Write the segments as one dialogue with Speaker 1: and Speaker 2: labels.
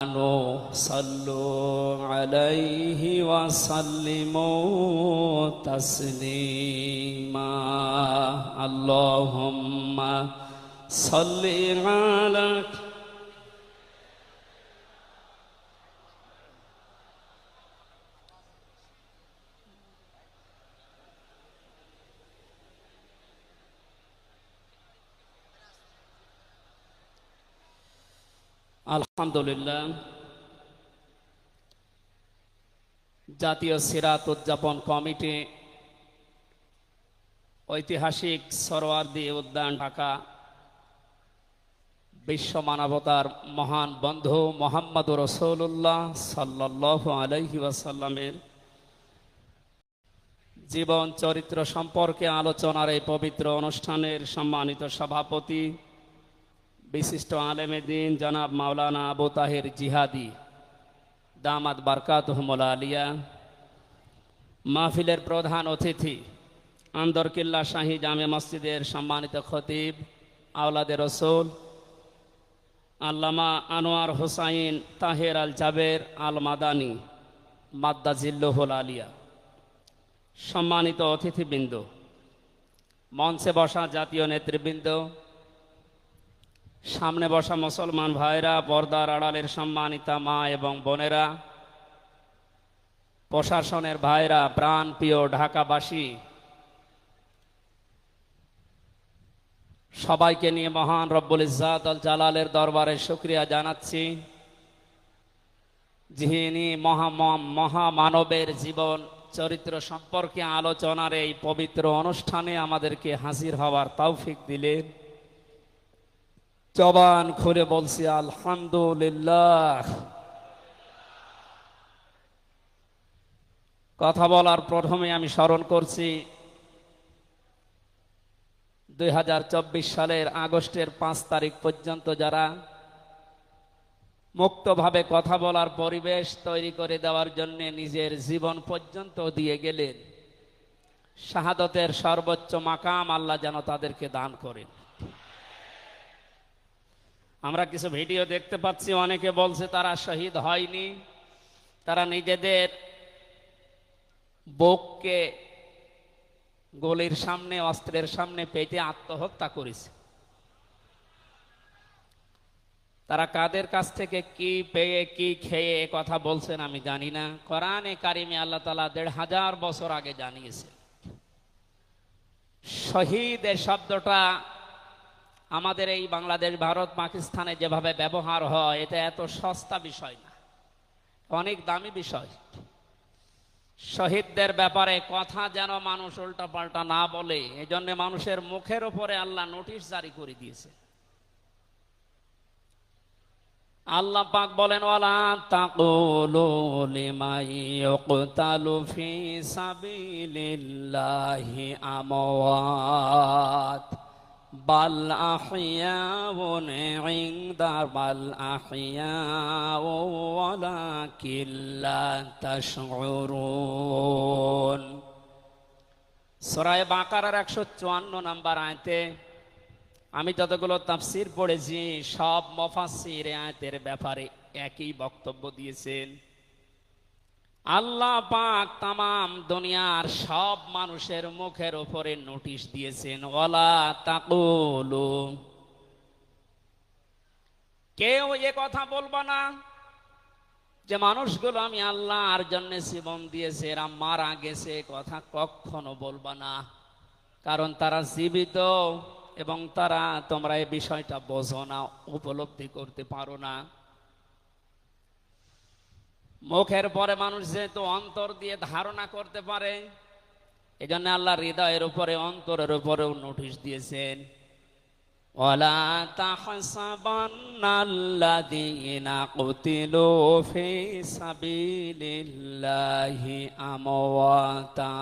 Speaker 1: صلوا عليه وسلموا تسليما اللهم صل على আলহামদুলিল্লাহ। জাতীয় সিরাত উদযাপন কমিটি ঐতিহাসিক সরোয়ার্দী উদ্যান ঢাকা বিশ্ব মানবতার মহান বন্ধু মুহাম্মদুর রাসূলুল্লাহ সাল্লাল্লাহু আলাইহি ওয়াসাল্লামের জীবন চরিত্র সম্পর্কে আলোচনার এই পবিত্র অনুষ্ঠানের সম্মানিত সভাপতি বিশিষ্ট আলেমে দ্বীন জনাব মাওলানা আবু তাহের জিহাদি দামাত বারকাতুহুমুল আলিয়া, মাহফিলের প্রধান অতিথি আন্দরকিল্লা শাহী জামে মসজিদের সম্মানিত খতিব আওলাদে রসুল আল্লামা আনোয়ার হোসাইন তাহের আল জাবের আল মাদানী মাদ্দাজিল্লুহুল আলিয়া, সম্মানিত অতিথিবৃন্দ, মঞ্চে বসা জাতীয় নেতৃবৃন্দ, সামনে বসা মুসলমান ভাইরা, পর্দার আড়ালের সম্মানিতা মা এবং বোনেরা, প্রশাসনের ভাইরা, প্রাণ প্রিয় ঢাকাবাসী, সবাইকে নিয়ে মহান রব্বুল ইজ্জাত আল জালালের দরবারে শুকরিয়া জানাচ্ছি, যিনি মহামানবের জীবন চরিত্র সম্পর্কে আলোচনার এই পবিত্র অনুষ্ঠানে আমাদেরকে হাজির হওয়ার তৌফিক দিলেন। জবান খুলে বলছি আলহামদুলিল্লাহ। কথা বলার প্রথমে আমি স্মরণ করছি 2024 সালের আগস্টের 5 তারিখ পর্যন্ত যারা মুক্তভাবে কথা বলার পরিবেশ তৈরি করে দেওয়ার জন্য নিজের জীবন পর্যন্ত দিয়ে গেলেন, শাহাদতের সর্বোচ্চ মাকাম আল্লাহ যেন তাদেরকে দান করেন। আমরা কিছু ভিডিও দেখতে পাচ্ছি, অনেকে বলছে তারা শহীদ হয়নি, তারা নিজেদের বুককে গলির সামনে, অস্ত্রের সামনে পেতে আত্মহত্যা করেছে। তারা কাদের কাছ থেকে কি পেয়ে কি খেয়ে কথা বলছেন আমি জানি না। কোরআনে কারিমে আল্লাহ তাআলা 1500 বছর আগে জানিয়েছেন। শহীদ এর শব্দটা আমাদের এই বাংলাদেশ, ভারত, পাকিস্তানে যেভাবে ব্যবহার হয়, এটা এত সস্তা বিষয় না, অনেক দামি বিষয়। শহীদদের ব্যাপারে কথা যেন মানুষ উল্টা পাল্টা না বলে, এজন্য মানুষের মুখের উপরে আল্লাহ নোটিশ জারি করে দিয়েছে। আল্লাহ পাক বলেন, ওয়ালা তাকুলু লিমান ইউকতালু ফি সাবিলিল্লাহি আমওয়াত বাল আহইয়াউন ইনদা বাল আহইয়াউ ওয়ালাকিন লা তাশউরুন। সূরা বাকারার 154 নম্বর আয়াতে আমি যতগুলো তাফসীর পড়েছি, সব মুফাসসির আয়াতের ব্যাপারে একই বক্তব্য দিয়েছেন। আল্লাহ পাক তামাম দুনিয়ার সব মানুষের মুখের উপরে নোটিশ দিয়েছেন, ওয়ালা তাকুলু, কেউ এ কথা বলবা না যে মানুষগুলো আমি আল্লাহর জন্য জীবন দিয়েছে, এরা মারা গেছে, কথা কখনো বলবা না। কারণ তারা জীবিত এবং তারা, তোমরা এই বিষয়টা বোঝো না, উপলব্ধি করতে পারো না। মুখের পরে মানুষ যেহেতু অন্তর দিয়ে ধারণা করতে পারে, এজন্য আল্লাহ হৃদয়ের উপরে, অন্তরের উপরেও নোটিশ দিয়েছেন, ওয়ালা তাহসাবান্নাল্লাযীনা কুতিলু ফি সাবিলিল্লাহি আমওয়াতা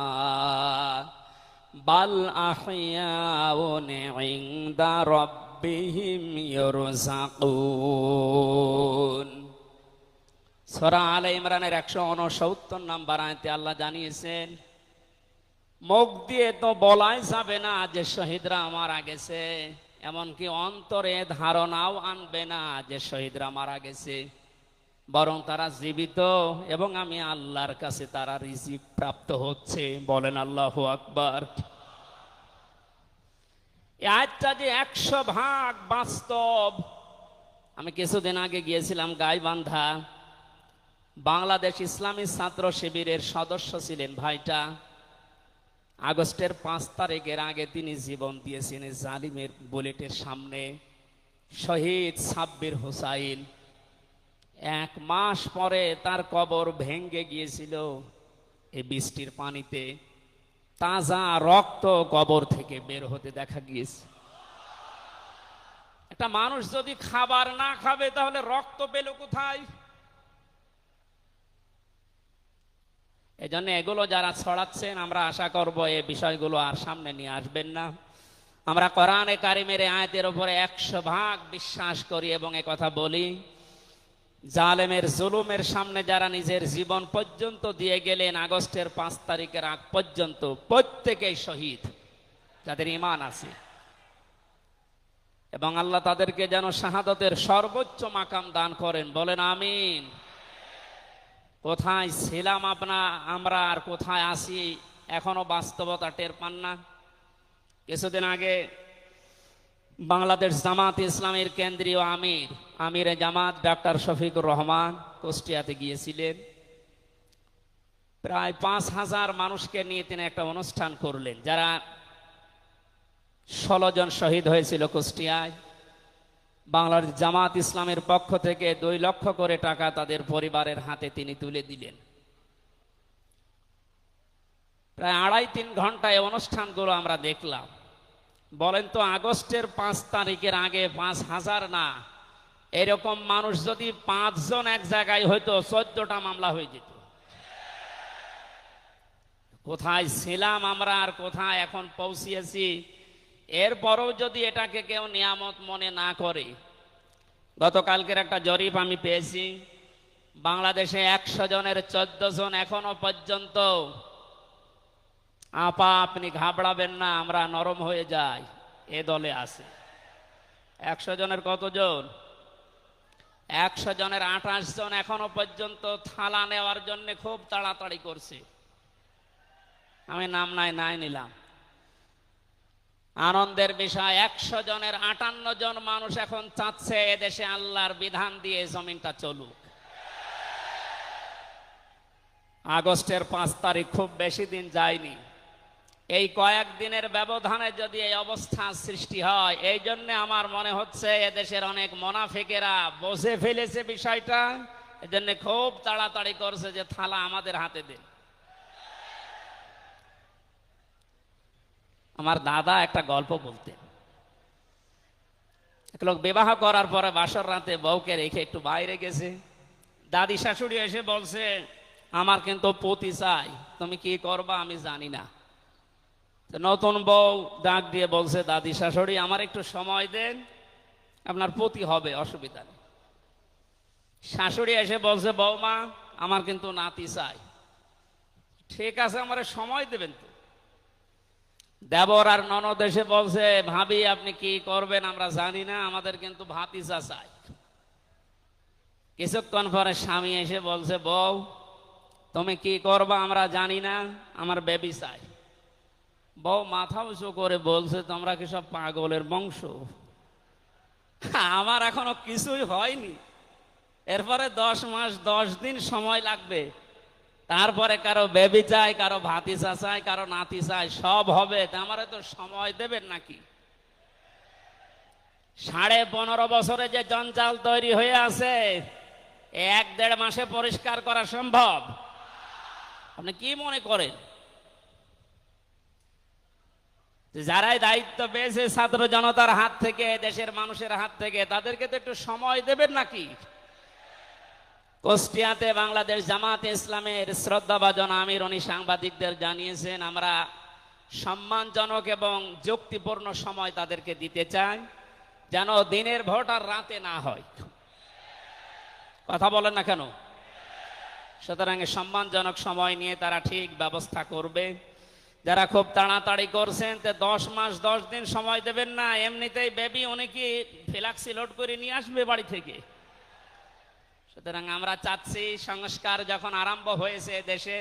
Speaker 1: বাল আহইয়াউন ইনদা রাব্বিহিম ইরযাকুন। সূরা আলে ইমরানের 169 নম্বর আয়াতে আল্লাহ জানিয়েছেন, মুখ দিয়ে তো বলাই যাবে না যে শহীদরা মারা গেছে, এমনকি অন্তরে ধারণাও আনবে না যে শহীদরা মারা গেছে। বরং তারা জীবিত এবং আমি আল্লাহর কাছে তারা রিজিক প্রাপ্ত হচ্ছে। বলেন আল্লাহু আকবার। এই আয়াতটা যে 100% বাস্তব। আমি কিছুদিন আগে গিয়েছিলাম গাইবান্ধা, বাংলাদেশ ইসলামী ছাত্র শিবিরের সদস্য ছিলেন ভাইটা। আগস্টের 5 তারিখের আগে তিনি জীবন দিয়েছেন জালিমের বুলেটের সামনে। শহীদ সাব্বির হোসাইন, 1 মাস পরে তার কবর ভেঙ্গে গিয়েছিল এই বৃষ্টির পানিতে। তাজা রক্ত কবর থেকে বের হতে দেখা গিয়েছে। একটা মানুষ যদি খাবার না খাবে তাহলে রক্ত পেল কোথায়? এজন্য এগুলো যারা ছড়াচ্ছেন, আমরা আশা করব এই বিষয়গুলো আর সামনে নিয়ে আসবেন না। আমরা কোরআনে কারিমের আয়াতের উপরে 100% বিশ্বাস করি এবং কথা বলি, জালেমের জুলুমের সামনে যারা নিজের জীবন পর্যন্ত দিয়ে গেলেন আগস্টের 5 তারিখের আগ পর্যন্ত, প্রত্যেকেই শহীদ যাদের ঈমান আছে। এবং আল্লাহ তাদেরকে যেন শাহাদাতের সর্বোচ্চ মাকাম দান করেন। বলেন আমিন। কোথায় ছিলাম আমরা আর কোথায় আছি এখনো বাস্তবতা টের পান না। কিছুদিন আগে বাংলাদেশ জামাত ইসলামের কেন্দ্রীয় আমিরে জামাত ডক্টর শফিকুর রহমান কুষ্টিয়াতে গিয়েছিলেন। প্রায় 5000 মানুষকে নিয়ে তিনি একটা অনুষ্ঠান করলেন। যারা 16 জন শহীদ হয়েছিল কুষ্টিয়ায়, বাংলাদেশ জামাত ইসলামের পক্ষ থেকে 2 লক্ষ করে টাকা তাদের পরিবারের হাতে তিনি তুলে দিলেন। প্রায় 2.5-3 ঘন্টায় অনুষ্ঠানগুলো আমরা দেখলাম। বলেন তো, আগস্টের 5 তারিখের আগে 5000 না, এরকম মানুষ যদি 5 জন এক জায়গায় হয়তো 14টা মামলা হয়ে যেত। কোথায় ছিলাম আমরা আর কোথায় এখন পৌঁছিয়েছি, এরপরও যদি এটাকে কেউ নিয়ামত মনে না করে। গতকালকের একটা জরিপ আমি পেয়েছি, বাংলাদেশে 100 জনের 14 জন এখনো পর্যন্ত, আপা আপনি ঘাবড়াবেন না, আমরা নরম হয়ে যাই, এ দলে আছে। 100 জনের কতজন? 100 জনের 28 জন এখনো পর্যন্ত থালা নেওয়ার জন্য খুব তাড়াতাড়ি করছে। আমি নাম নাই নিলাম। আনন্দের বিষয়, 100 জনের 58 জন মানুষ এখন চাচ্ছে এদেশে আল্লাহর বিধান দিয়ে জমিনটা চলুক। আগস্টের 5 তারিখ খুব বেশি দিন যায়নি। এই কয়েকদিনের ব্যবধানে যদি এই অবস্থা সৃষ্টি হয়, এই জন্য আমার মনে হচ্ছে এদেশের অনেক মুনাফিকেরা বুঝে ফেলেছে বিষয়টা, এজন্য খুব তাড়াতাড়ি করছে যে থালা আমাদের হাতে দেন। আমার দাদা একটা গল্প বলতেন। এক লোক বিবাহ করার পরে বাসর রাতে বউকে রেখে একটু বাইরে গেছে। দাদি শাশুড়ি এসে বলছে, আমার কিন্তু পতি চাই, তুমি কি করবা আমি জানি না। নতুন বউ ডাক দিয়ে বলছে, দাদি শাশুড়ি আমার একটু সময় দেন, আপনার পতি হবে, অসুবিধা নেই। শাশুড়ি এসে বলছে, বৌমা আমার কিন্তু নাতি চাই। ঠিক আছে, আমার সময় দেবেন তো। দেবর আর ননদ এসে বলছে, ভাবি আপনি কি করবেন আমরা জানি না, আমাদের কিন্তু ভাতিজা চাই। কিছুক্ষণ পরে স্বামী এসে বলছে, বউ তুমি কি করবা আমরা জানি না, আমার বেবি চাই। বউ মাথা উঁচু করে বলছে, তোমরা কি সব পাগলের বংশ? আমার এখনো কিছুই হয়নি, এরপরে 10 মাস 10 দিন সময় লাগবে, তারপরে কারো বেবি চাই, কারো ভাতিজা চাই, কারো নাতি চাই, সব হবে। আমারে তো সময় দেবেন নাকি? 15.5 বছরে যে জঞ্জাল তৈরি হয়ে আছে, 1-1.5 মাসে পরিষ্কার করা সম্ভব? আপনি কি মনে করেন? যারাই দায়িত্ব পেয়েছে ছাত্র জনতার হাত থেকে, দেশের মানুষের হাত থেকে, তাদেরকে তো একটু সময় দেবেন নাকি? কুষ্টিয়াতে বাংলাদেশ জামাত ইসলামের শ্রদ্ধাভাজন আমির উনি সাংবাদিকদের জানিয়েছেন, আমরা সম্মানজনক এবং যুক্তিপূর্ণ সময় তাদেরকে দিতে চাই, যেন দিনের ভোট আর রাতে না হয়। কথা বলেন না কেন? সুতরাং সম্মানজনক সময় নিয়ে তারা ঠিক ব্যবস্থা করবে। যারা খুব তাড়াতাড়ি করছেন, 10 মাস 10 দিন সময় দেবেন না। এমনিতেই বেবি অনেকে ফ্লাক্সি লোড করে নিয়ে আসবে বাড়ি থেকে। সুতরাং আমরা চাচ্ছি সংস্কার যখন আরম্ভ হয়েছে দেশে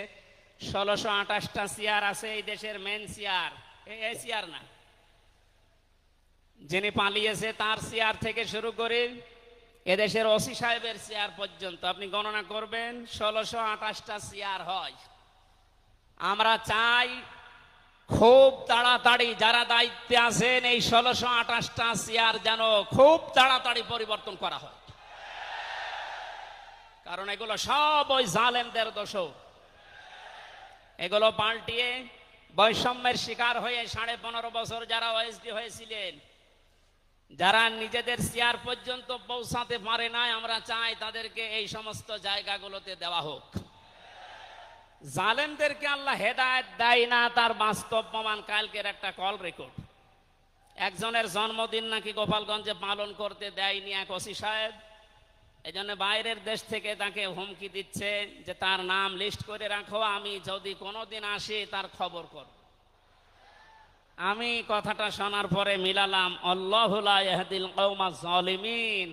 Speaker 1: 1628টা চেয়ার আছে এই দেশের মেন চেয়ার, এই চেয়ার না, যিনি পালিয়েছে তার চেয়ার থেকে শুরু করে এদেশের ওসি সাহেবের চেয়ার পর্যন্ত আপনি গণনা করবেন 1628টা চেয়ার হয়। আমরা চাই খুব তাড়াতাড়ি যারা দায়িত্বে আছেন এই 1628টা চেয়ার যেন খুব তাড়াতাড়ি পরিবর্তন করা হয়, কারণ এগুলো সব ওই জালেমদের দোষ। এগুলো পাল্টিয়ে বৈষম্যের শিকার হয়ে 15.5 বছর যারা ওএসডি হয়েছিলেন, যারা নিজেদের চেয়ার পর্যন্ত পৌঁছাতে পারে নাই, আমরা চাই তাদেরকে এই সমস্ত জায়গাগুলোতে দেওয়া হোক। জালেমদেরকে আল্লাহ হেদায়েত দেয় না, তার বাস্তব প্রমাণ কালকের একটা কল রেকর্ড। একজনের জন্মদিন নাকি গোপালগঞ্জে পালন করতে দেয়নি এক ওসি সাহেব, এজন্য বাইরের দেশ থেকে তাকে হুমকি দিচ্ছে যে তার নাম লিস্ট করে রাখো, আমি যদি কোনোদিন আসি তার খবর করব। আমি কথাটা শোনার পরে মিলালাম, আল্লাহু লা ইয়াহদিল কওমাজ জালিমিন।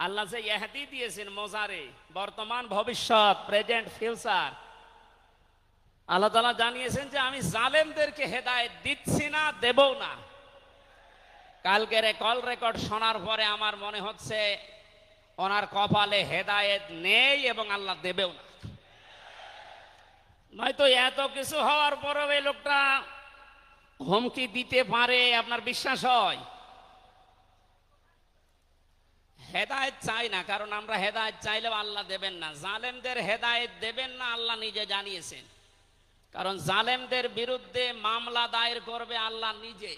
Speaker 1: আল্লাহ যে ইহদি দিয়েছেন মোজারে, বর্তমান ভবিষ্যৎ, প্রেজেন্ট ফিউচার, আল্লাহ তাআলা জানিয়েছেন যে আমি জালেমদেরকে হেদায়েত দিচ্ছি না, দেবও না। কালকের কল রেকর্ড শোনার পরে আমার মনে হচ্ছে ওনার কপালে হেদায়েত নেই এবং আল্লাহ দেবেও না। নয়তো এত কিছু হওয়ার পরেও এই লোকটা হুমকি দিতে পারে আপনার বিশ্বাস হয়? হেদায়েত চাই না, কারণ আমরা হেদায়েত চাইলেও আল্লাহ দেবেন না। জালেমদের হেদায়েত দেবেন না আল্লাহ নিজে জানিয়েছেন, কারণ জালেমদের বিরুদ্ধে মামলা দায়ের করবে আল্লাহ নিজে।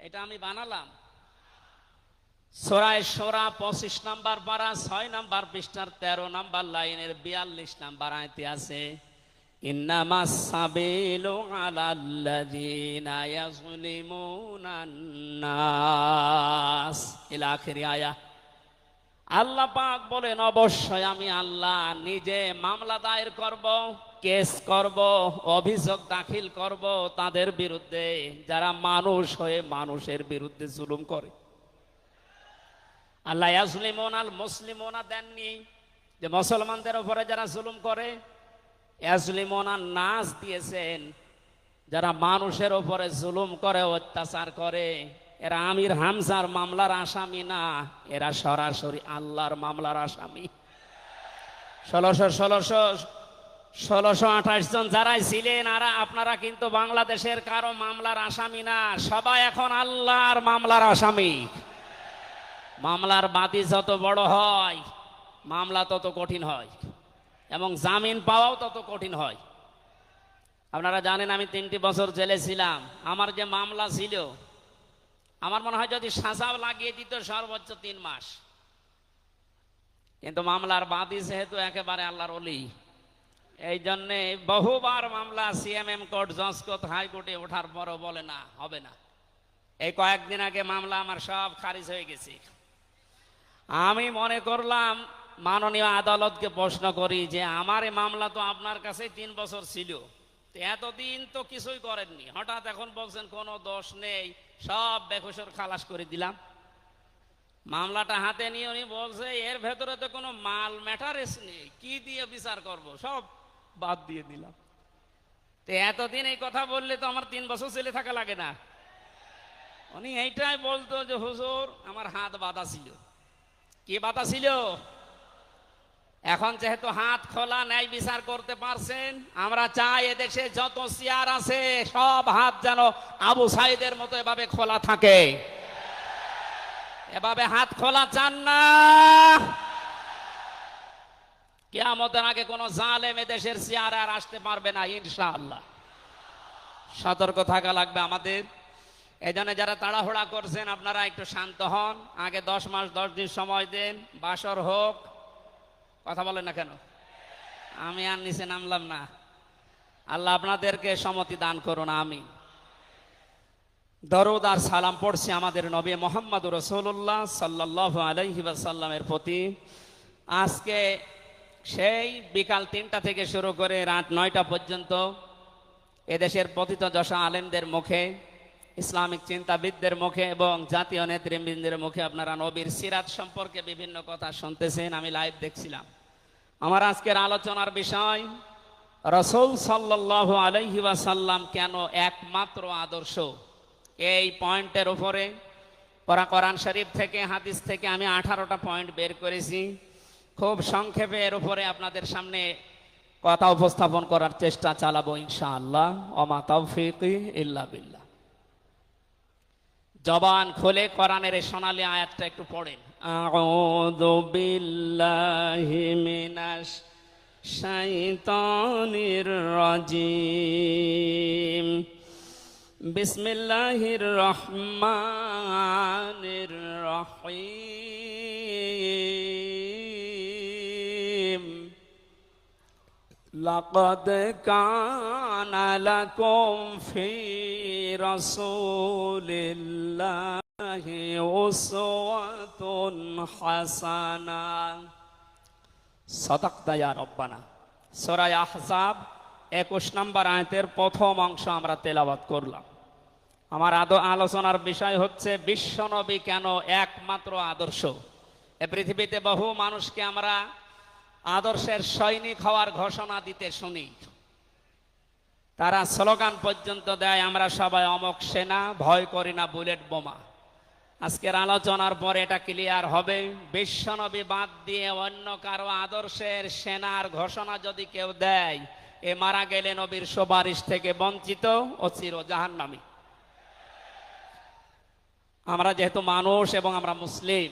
Speaker 1: এটা আমি বানালাম। সূরা শূরা 25 নম্বর পারা 6 নম্বর পৃষ্ঠার 13 নম্বর লাইনের 42 নম্বর আয়াতে আছে, ইন্নামাস সাবিলু আলাল্লাযিনা ইয়াযলিমুনান নাস ইলা আখির আয়া। আল্লাহ পাক বলেন, অবশ্যই আমি আল্লাহ নিজে মামলা দায়ের করব, কেস করব, অভিযোগ দাখিল করব তাদের বিরুদ্ধে যারা মানুষ হয়ে মানুষের বিরুদ্ধে জুলুম করে। আল্লাহ ইয়াজলিমুন আল মুসলিমুনা দেননি যে মুসলমানদের উপরে যারা জুলুম করে, ইয়াজলিমুন আন নাস দিয়েছেন যারা মানুষের উপরে জুলুম করে, অত্যাচার করে। এরা আমির হামজার মামলার আসামি না, এরা সরাসরি আল্লাহর মামলার আসামি। 1628 জন যারাই ছিলেন আপনারা কিন্তু বাংলাদেশের কারো মামলার আসামি না, সবাই এখন আল্লাহর মামলার আসামি। মামলার বাদী যত বড় হয় মামলা তত কঠিন হয় এবং জামিন পাওয়াও তত কঠিন হয়। আপনারা জানেন আমি 3টি বছর জেলে ছিলাম। আমার যে মামলা ছিল, আমার মনে হয় যদি সাজাও লাগিয়ে দিত সর্বোচ্চ 3 মাস। কিন্তু মামলার বাদী যেহেতু একেবারে আল্লাহর ওলি, এই জন্যে বহুবার মামলা সিএমএম কোর্ট, জজ কোর্ট, হাইকোর্টে ওঠার পরও বলে না, হবে না। এই কয়েকদিন আগে মামলা আমার সব খারিজ হয়ে গেছে। আমি মনে করলাম মাননীয় আদালতকে প্রশ্ন করি যে আমার এই মামলা তো আপনার কাছে 3 বছর ছিল, এতদিন তো কিছুই করেননি, হঠাৎ এখন বলছেন কোনো দোষ নেই, সব বেকসুর খালাস করে দিলাম। মামলাটা হাতে নিয়ে উনি বলছে এর ভেতরে তো কোনো মাল ম্যাটারেস নেই, কি দিয়ে বিচার করব, সব বাদ দিয়ে দিলাম। তো এতদিন এই কথা বললে তো আমার 3 বছর জেলে থাকা লাগে না। উনি এইটাই বলতো যে হুজুর আমার হাত বাঁধা ছিল। কি বাধা ছিল? এখন যেহেতু হাত খোলা, ন্যায় বিচার করতে পারছেন, আমরা চাই এদেশে যত চেয়ার আছে সব হাত যেন আবু সাইদের মতো এভাবে খোলা থাকে। এভাবে হাত খোলা চান না? কিয়ামতের আগে কোন জালেম এদেশের চেয়ারে আর আসতে পারবে না ইনশাআল্লাহ। সতর্ক থাকা লাগবে আমাদের। এজন্য যারা তাড়াহুড়া করছেন আপনারা একটু শান্ত হন। আগে 10 মাস 10 দিন সময় দেন, বাসর হোক। কথা বলেন না কেন? আমি আর নিচে নামলাম না। আল্লাহ আপনাদেরকে সম্মতি দান করুন, আমিন। দরুদ আর সালাম পড়ছি আমাদের নবী মুহাম্মদুর রাসূলুল্লাহ সাল্লাল্লাহু আলাইহি ওয়াসাল্লামের প্রতি। আজকে সেই বিকাল 3টা থেকে শুরু করে রাত 9টা পর্যন্ত এদেশের পতিত দশা আলেমদের মুখে ইসলামিক চিন্তাবিদদের মুখে এবং জাতীয় নেতৃবৃন্দের মুখে আপনারা নবীর সিরাত সম্পর্কে বিভিন্ন কথা শুনতেছেন, আমি লাইভ দেখছিলাম। আমার আজকের আলোচনার বিষয় রাসূল সাল্লাল্লাহু আলাইহি ওয়াসাল্লাম কেন একমাত্র আদর্শ। এই পয়েন্টের উপরে কোরআন শরীফ থেকে হাদিস থেকে আমি 18টা পয়েন্ট বের করেছি। খুব সংক্ষেপে এর উপরে আপনাদের সামনে কথা উপস্থাপন করার চেষ্টা চালাবো ইনশাআল্লাহ। ওমা তাওফীকি ইল্লা বিল্লাহ। জবান খুলে কোরআনের এই সোনালী আয়াতটা একটু পড়েন। আউযু বিল্লাহি মিনাশ শাইতানির রাজিম। বিসমিল্লাহির রহমানির রহিম। লাকাদ কানা লাকুম ফি রাসূলিল্লাহি উসওয়াতুন হাসানাহ। সাদাকতা ইয়া রব্বানা। সূরা আহজাব 21 নম্বর আয়াতের প্রথম অংশ আমরা তেলাওয়াত করলাম। আমার আলোচনার বিষয় হচ্ছে বিশ্বনবী কেন একমাত্র আদর্শ। এ পৃথিবীতে বহু মানুষকে আমরা আদর্শের সৈনিক হওয়ার ঘোষণা দিতে শুনি, তারা স্লোগান পর্যন্ত দেয়, আমরা সবাই অমক সেনা, ভয় করি না বুলেট বোমা। আজকের আলোচনার পরে এটা ক্লিয়ার হবে, বিশ্বনবী বাদ দিয়ে অন্য কারো আদর্শের সেনার ঘোষণা যদি কেউ দেয়, এ মারা গেলে নবীর সুপারিশ থেকে বঞ্চিত ও চির জাহান্নামী। আমরা যেহেতু মানুষ এবং আমরা মুসলিম,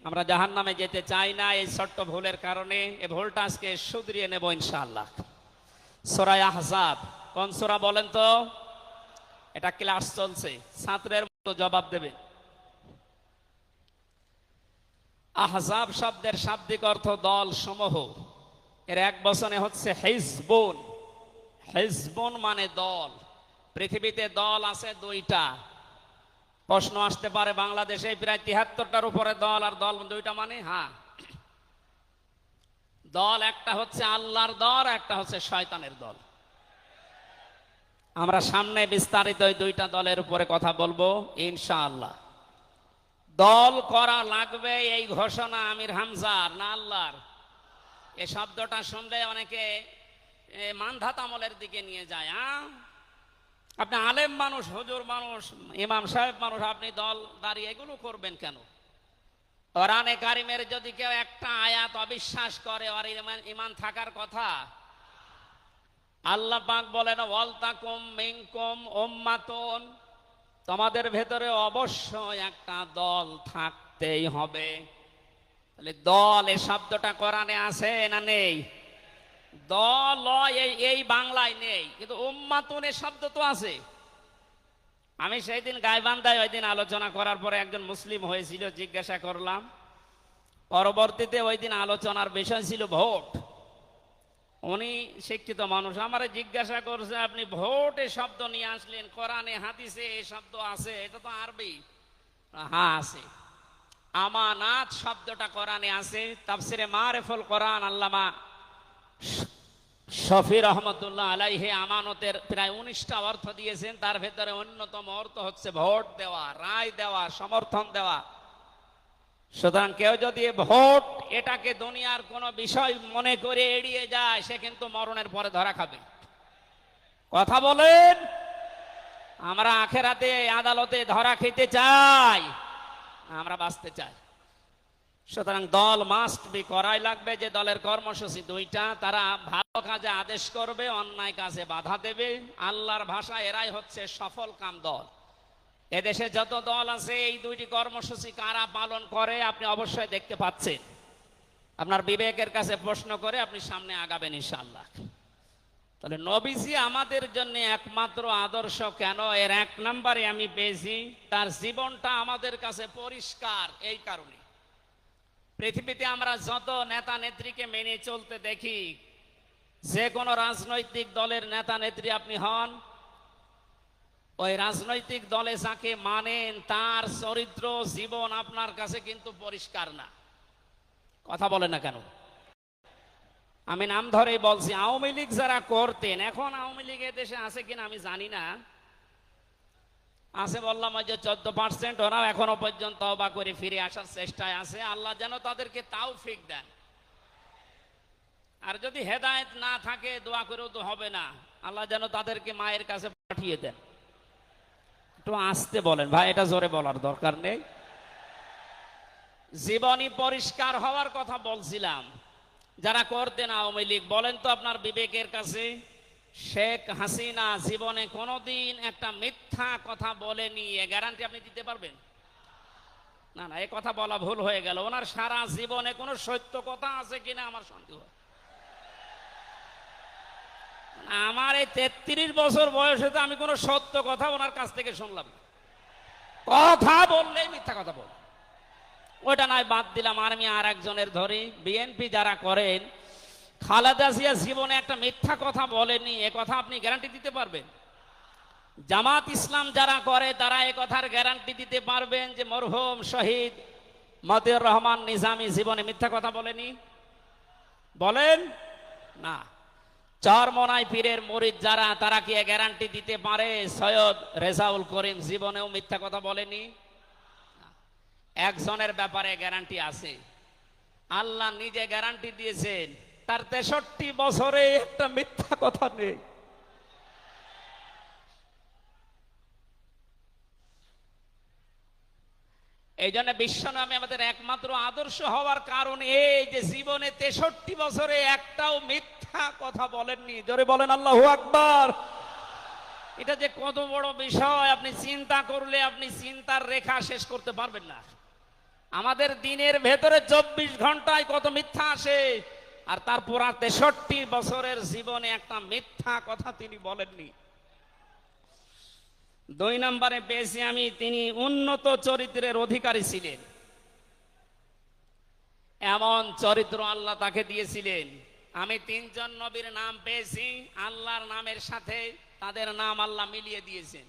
Speaker 1: আমরা জাহান্নামে যেতে চাই না। এই ছোট্ট ভুলের কারণে এই ভুলটা আজকে শুধরিয়ে নেব ইনশাআল্লাহ। সূরা আহজাব কোন সূরা বলেন তো? এটা ক্লাস চলছে, ছাত্রের মতো জবাব দেবে। আহজাব শব্দের শাব্দিক অর্থ দল সমূহ। এর এক বচনে হচ্ছে হিজবুন। হিজবুন মানে দল। পৃথিবীতে দল আছে দুইটা। প্রশ্ন আসতে পারে, বাংলাদেশে প্রায় ৭৩টার উপরে দল, আর দল দুইটা মানে? হ্যাঁ, দল একটা হচ্ছে আল্লাহর দল, একটা হচ্ছে শয়তানের দল। আমরা সামনে বিস্তারিত ওই দুইটা দলের উপরে কথা বলবো ইনশাআল্লাহ। দল করা লাগবে এই ঘোষণা আমির হামজার না আল্লাহর? এই শব্দটা শুনলে অনেকে মানধাত আমলের দিকে নিয়ে যায়। আপনি আলেম মানুষ, হুজুর মানুষ, ইমাম সাহেব মানুষ, আপনি দল দাঁড়িয়ে এগুলো করবেন কেন? কোরআনে কারিমের যদি কেউ একটা আয়াত অবিশ্বাস করে, আর ইমান থাকার কথা। আল্লাহ পাক বলেন, ওয়ালতাকুম মিনকুম উম্মাতুন, তোমাদের ভেতরে অবশ্যই একটা দল থাকতেই হবে। তাহলে দল এই শব্দটা কোরআনে আছে না নেই? দল এই বাংলায় নেই, কিন্তু উম্মাতুন এই শব্দ তো আছে। আমি সেই দিন গাইবান্ধায় ওই দিন আলোচনা করার পরে একজন মুসলিম হয়েছিল, জিজ্ঞাসা করলাম। পরবর্তীতে ওই দিন আলোচনার বিষয় ছিল ভোট। উনি শিক্ষিত মানুষ, আমারে জিজ্ঞাসা করছে, আপনি ভোট এই শব্দ নিয়ে আসলেন, কোরআনে হাদিসে এই শব্দ আছে? এটা তো আরবি। হ্যাঁ আছে। আমানাত শব্দটা কোরআনে আছে। তাফসিরে মারিফুল কোরআন আল্লামা শফি রহমতুল্লাহ আলাইহি আমানতের প্রায় 19টা অর্থ দিয়েছেন। তার ভেতরে অন্যতম অর্থ হচ্ছে ভোট দেওয়া, রায় দেওয়া, সমর্থন দেওয়া। সুতরাং কেউ যদি ভোট এটাকে দুনিয়ার কোন বিষয় মনে করে এড়িয়ে যায়, সে কিন্তু মরণের পরে ধরা খাবে। কথা বলেন? আমরা আখেরাতে আদালতে ধরা খেতে চাই, আমরা বাঁচতে চাই। সুতরাং দল মাস্ট বি, করাই লাগবে। যে দলের কর্মসূচি দুইটা, তারা ভালো কাজে আদেশ করবে, অন্যায় কাজে বাধা দেবে। আল্লাহর ভাষা এরাই হচ্ছে সফল কাম দল। এদেশে যত দল আছে, এই দুইটি কর্মসূচি কারা পালন করে আপনি অবশ্যই দেখতে পাচ্ছেন। আপনার বিবেকের কাছে প্রশ্ন করে আপনি সামনে আগাবেন ইনশাআল্লাহ। তাহলে নবীজি আমাদের জন্য একমাত্র আদর্শ কেন? এর 1 নম্বরে আমি পেয়েছি, তার জীবনটা আমাদের কাছে পরিষ্কার। এই কারণে পৃথিবীতে আমরা যত নেতা নেত্রীকে মেনে চলতে দেখি, যে কোনো রাজনৈতিক দলের নেতা নেত্রী আপনি হন, ওই রাজনৈতিক দলে যাকে মানেন তার চরিত্র জীবন আপনার কাছে কিন্তু পরিষ্কার না। কথা বলে না কেন? আমি নাম ধরেই বলছি, আওয়ামী লীগ যারা করতেন, এখন আওয়ামী লীগ দেশে আছে কিনা আমি জানি না, আছে বললাম ওই যে 14%, ওরাও এখনো পর্যন্ত তওবা করে ফিরে আসার চেষ্টায় আছে। আল্লাহ যেন তাদেরকে তাওফিক দেন। আর যদি হেদায়েত না থাকে দোয়া করেও তো হবে না, আল্লাহ যেন তাদেরকে মায়ের কাছে পাঠিয়ে দেন। একটু আস্তে বলেন ভাই, এটা জোরে বলার দরকার নেই। জীবনী পরিষ্কার হওয়ার কথা বলছিলাম। যারা করতেন আওয়ামী লীগ, বলেন তো আপনার বিবেকের কাছে, শেখ হাসিনা জীবনে কোনোদিন একটা মিথ্যা কথা বলেনি, এ গ্যারান্টি আপনি দিতে পারবেন? না না, এ কথা বলা ভুল হয়ে গেল। ওনার সারা জীবনে কোনো সত্য কথা আছে কিনা আমার সন্দেহ। আমার এই 33 বছর বয়সে তো আমি কোনো সত্য কথা ওনার কাছ থেকে শুনলাম না। কথা বললেই মিথ্যা কথা বল, ওটা নয় বাদ দিলাম। আমি আর একজনের ধরি, বিএনপি যারা করেন, খালেদা জিয়া জীবনে একটা মিথ্যা কথা বলেনি, এ কথা আপনি গ্যারান্টি দিতে পারবেন? জামাত ইসলাম যারা করে তারা এ কথার গ্যারান্টি দিতে পারবেন যে মরহুম শহীদ মতিউর রহমান নিজামী জীবনে মিথ্যা কথা বলেনি? বলেন না। চরমনাই পীরের মুরিদ যারা, তারা কি গ্যারান্টি দিতে পারে সৈয়দ রেজাউল করিম জীবনেও মিথ্যা কথা বলেনি? একজনের ব্যাপারে গ্যারান্টি আছে, আল্লাহ নিজে গ্যারান্টি দিয়েছেন, তার 63 বছরে একটা মিথ্যা কথা নেই। এই জন্য বিশ্বনবী আমাদের একমাত্র আদর্শ হওয়ার কারণ এই যে জীবনে 63 বছরে একটাও মিথ্যা কথা বলেননি। জোরে বলেন আল্লাহু আকবার। এটা যে কত বড় বিষয় আপনি চিন্তা করলে আপনি চিন্তার রেখা শেষ করতে পারবেন না। আমাদের দিনের ভেতরে 24 ঘন্টায় কত মিথ্যা আসে, আর তারপর 63 বছরের জীবনে একটা মিথ্যা কথা তিনি বলেননি। 2 নম্বরে পেয়েছি আমি, তিনি উন্নত চরিত্রের অধিকারী ছিলেন। এমন চরিত্র আল্লাহ তাকে দিয়েছিলেন। আমি 3 জন নবীর নাম পেয়েছি, আল্লাহর নামের সাথে তাদের নাম আল্লাহ মিলিয়ে দিয়েছেন।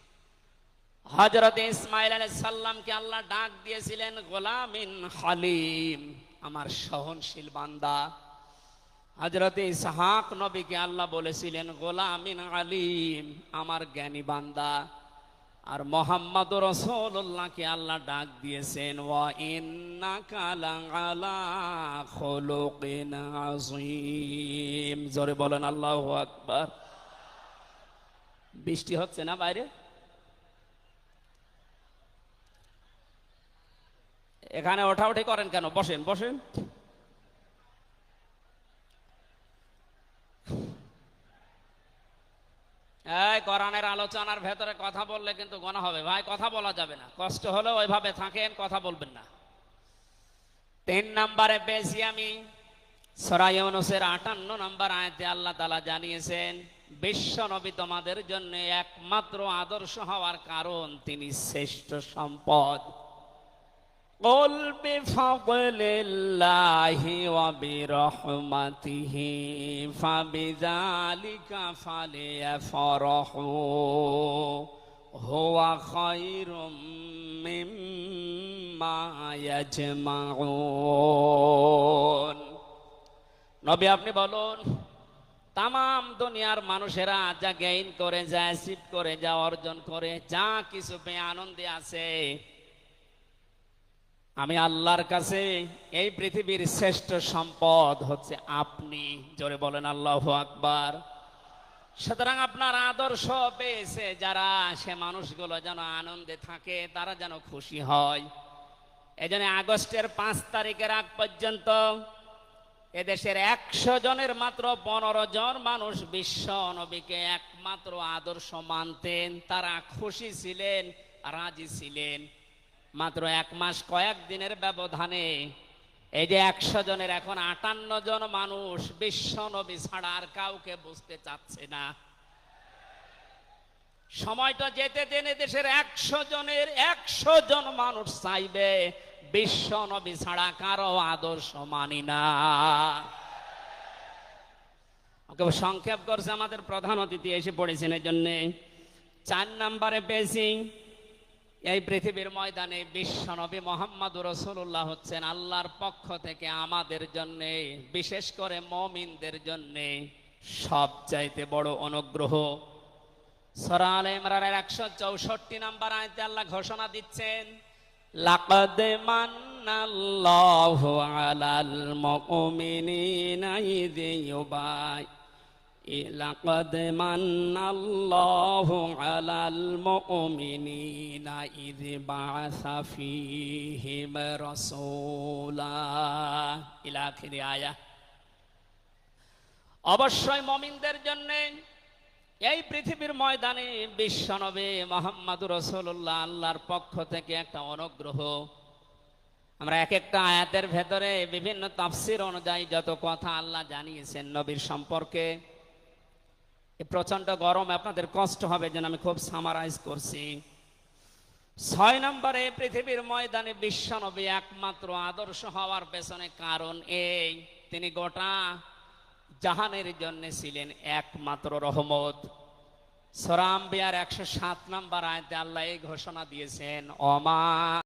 Speaker 1: হযরত ইসমাঈল আলাইহিস সালামকে আল্লাহ ডাক দিয়েছিলেন গোলামিন হালিম, আমার সহনশীল বান্দা। হযরত ইসহাক নবীকে আল্লাহ বলেছিলেন গোলামিন আলিম, আমার জ্ঞানী বান্দা। আর মুহাম্মদুর রাসূলুল্লাহকে আল্লাহ ডাক দিয়েছেন ওয়া ইন্নাকা লাআলা খুলুকিন আযীম। জোরে বলেন আল্লাহু আকবার। বৃষ্টি হচ্ছে না বাইরে? এখানে ওঠাউঠি করেন কেন? বসেন বসেন। এই কোরআনের আলোচনার ভেতরে কথা বললে কিন্তু গুনাহ হবে ভাই, কথা বলা যাবে না। কষ্ট হলে ওইভাবে থাকেন, কথা বলবেন না। 3 নম্বরে পেয়েছি আমি সূরা ইউনূসের 58 নম্বর আয়াতে আল্লাহ তাআলা জানিয়েছেন বিশ্ব নবী তোমাদের জন্য একমাত্র আদর্শ হওয়ার কারণ তিনি শ্রেষ্ঠ সম্পদ। قل بفضل الله وبرحمته فبذلك فليفرحوا هو خير مما يجمعون। নবী আপনি বলুন, তামাম দুনিয়ার মানুষেরা যা গেইন করে, যা অ্যাচিভ করে, যা অর্জন করে, যা কিছু পেয়ে আনন্দে আছে, আমি আল্লাহর কাছে এই পৃথিবীর শ্রেষ্ঠ সম্পদ হচ্ছে আপনি। জোরে বলেন আল্লাহু আকবার। সুতরাং আপনার আদর্শ পেয়েছে যারা, সে মানুষগুলো যেন আনন্দে থাকে, তারা যেন খুশি হয়। এই জন্য আগস্টের 5 তারিখের আগ পর্যন্ত এদেশের 100 জনের মাত্র 15 জন মানুষ বিশ্ব নবীকে একমাত্র আদর্শ মানতেন। তারা খুশি ছিলেন, রাজি ছিলেন। মাত্র 1 মাস কয়েক দিনের ব্যবধানে এই যে 100 জনের এখন 58 জন মানুষ বিশ্ব নবী ছাড়া আর কাউকে বুঝতে চাচ্ছে না। সময়টা যেতে দেন, দেশের 100 জনের 100 জন মানুষ চাইবে বিশ্ব নবী ছাড়া কারো আদর্শ মানি না। ওকে সংক্ষেপ করছে আমাদের প্রধান অতিথি এসে পড়েছেন। এই জন্যে 4 নম্বরে পেয়েছি এই পৃথিবীর ময়দানে বিশ্ব নবী মুহাম্মদুর রাসূলুল্লাহ হচ্ছেন আল্লাহর পক্ষ থেকে আমাদের জন্য, বিশেষ করে মুমিনদের জন্য সবচাইতে বড় অনুগ্রহ। সূরা আলে ইমরানের 164 নম্বর আয়াতে আল্লাহ ঘোষণা দিচ্ছেন, লাকাদ মান্নাল্লাহু আলাল মুমিনিনা ইয লাকাদ মান্নাল্লাহু আলাল মুমিনিনা ইয বাআসা ফীহিম রাসূলা ইলা আখির আয়াত। অবশ্যই মুমিনদের জন্য এই পৃথিবীর ময়দানে বিশ্বনবী মুহাম্মদুর রাসূলুল্লাহ আল্লাহর পক্ষ থেকে একটা অনুগ্রহ। আমরা এক একটা আয়াতের ভেতরে বিভিন্ন তাফসীর অনুযায়ী যত কথা আল্লাহ জানিয়েছেন নবীর সম্পর্কে, প্রচন্ড গরম, আপনাদের কষ্ট হবে যেন আমি খুব সামারাইজ করছি। 6 নম্বরে পৃথিবীর ময়দানে বিশ্বনবী একমাত্র আদর্শ হওয়ার পেছনে কারণ এই, তিনি গোটা জাহানের জন্য ছিলেন একমাত্র রহমত। সূরা আম্বিয়ার 107 নম্বর আয়াতে আল্লাহ এই ঘোষণা দিয়েছেন, অমা